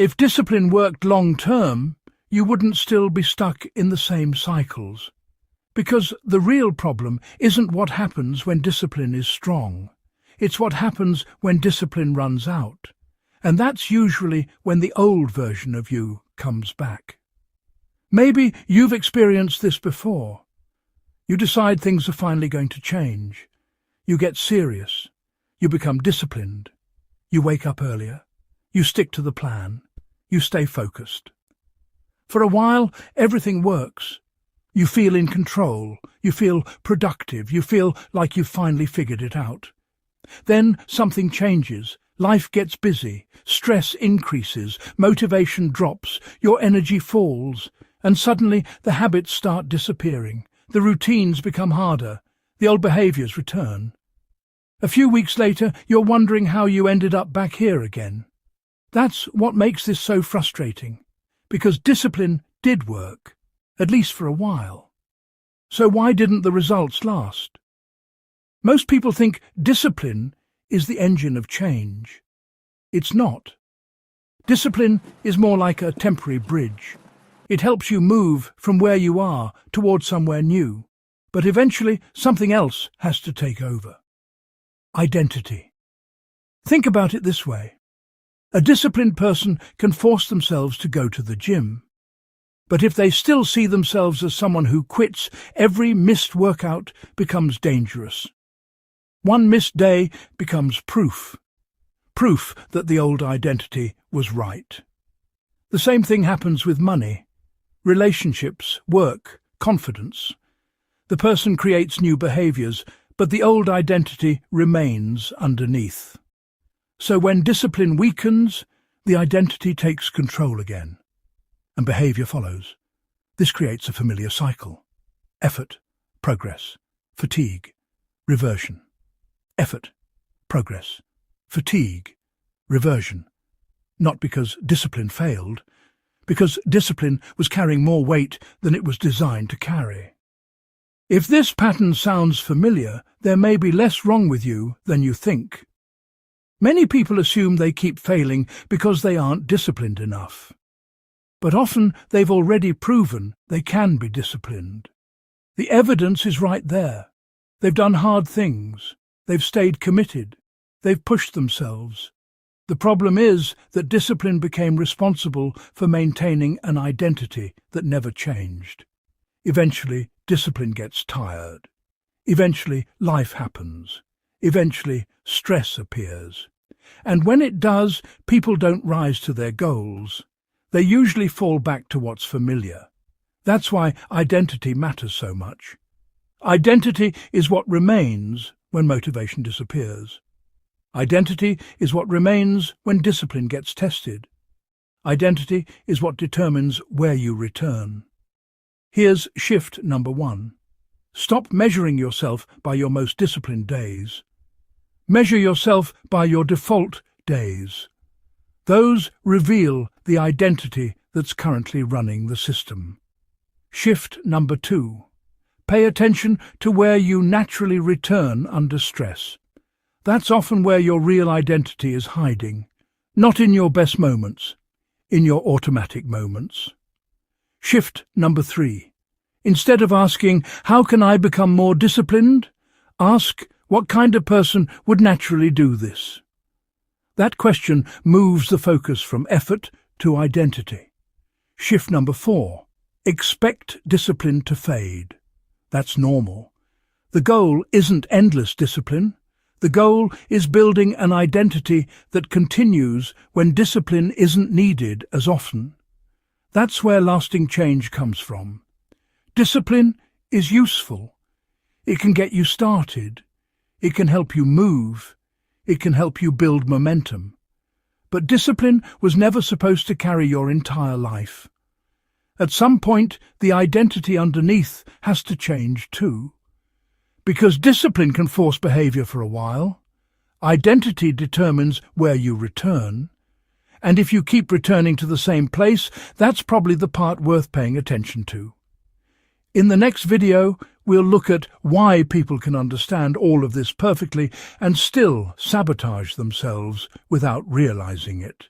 If discipline worked long-term, you wouldn't still be stuck in the same cycles. Because the real problem isn't what happens when discipline is strong. It's what happens when discipline runs out. And that's usually when the old version of you comes back. Maybe you've experienced this before. You decide things are finally going to change. You get serious. You become disciplined. You wake up earlier. You stick to the plan. You stay focused. For a while, everything works. You feel in control. You feel productive. You feel like you've finally figured it out. Then something changes. Life gets busy. Stress increases. Motivation drops. Your energy falls. And suddenly the habits start disappearing. The routines become harder. The old behaviours return. A few weeks later, you're wondering how you ended up back here again. That's what makes this so frustrating, because discipline did work, at least for a while. So why didn't the results last? Most people think discipline is the engine of change. It's not. Discipline is more like a temporary bridge. It helps you move from where you are towards somewhere new, but eventually something else has to take over. Identity. Think about it this way. A disciplined person can force themselves to go to the gym. But if they still see themselves as someone who quits, every missed workout becomes dangerous. One missed day becomes proof. Proof that the old identity was right. The same thing happens with money, relationships, work, confidence. The person creates new behaviours, but the old identity remains underneath. So when discipline weakens, the identity takes control again, and behaviour follows. This creates a familiar cycle. Effort, progress, fatigue, reversion. Effort, progress, fatigue, reversion. Not because discipline failed, because discipline was carrying more weight than it was designed to carry. If this pattern sounds familiar, there may be less wrong with you than you think. Many people assume they keep failing because they aren't disciplined enough. But often they've already proven they can be disciplined. The evidence is right there. They've done hard things. They've stayed committed. They've pushed themselves. The problem is that discipline became responsible for maintaining an identity that never changed. Eventually, discipline gets tired. Eventually, life happens. Eventually, stress appears. And when it does, people don't rise to their goals. They usually fall back to what's familiar. That's why identity matters so much. Identity is what remains when motivation disappears. Identity is what remains when discipline gets tested. Identity is what determines where you return. Here's shift number 1. Stop measuring yourself by your most disciplined days. Measure yourself by your default days. Those reveal the identity that's currently running the system. Shift number 2. Pay attention to where you naturally return under stress. That's often where your real identity is hiding, not in your best moments, in your automatic moments. Shift number 3. Instead of asking, how can I become more disciplined? Ask, what kind of person would naturally do this? That question moves the focus from effort to identity. Shift number 4. Expect discipline to fade. That's normal. The goal isn't endless discipline. The goal is building an identity that continues when discipline isn't needed as often. That's where lasting change comes from. Discipline is useful. It can get you started. It can help you move. It can help you build momentum. But discipline was never supposed to carry your entire life. At some point, the identity underneath has to change too. Because discipline can force behaviour for a while, identity determines where you return. And if you keep returning to the same place, that's probably the part worth paying attention to. In the next video, we'll look at why people can understand all of this perfectly and still sabotage themselves without realizing it.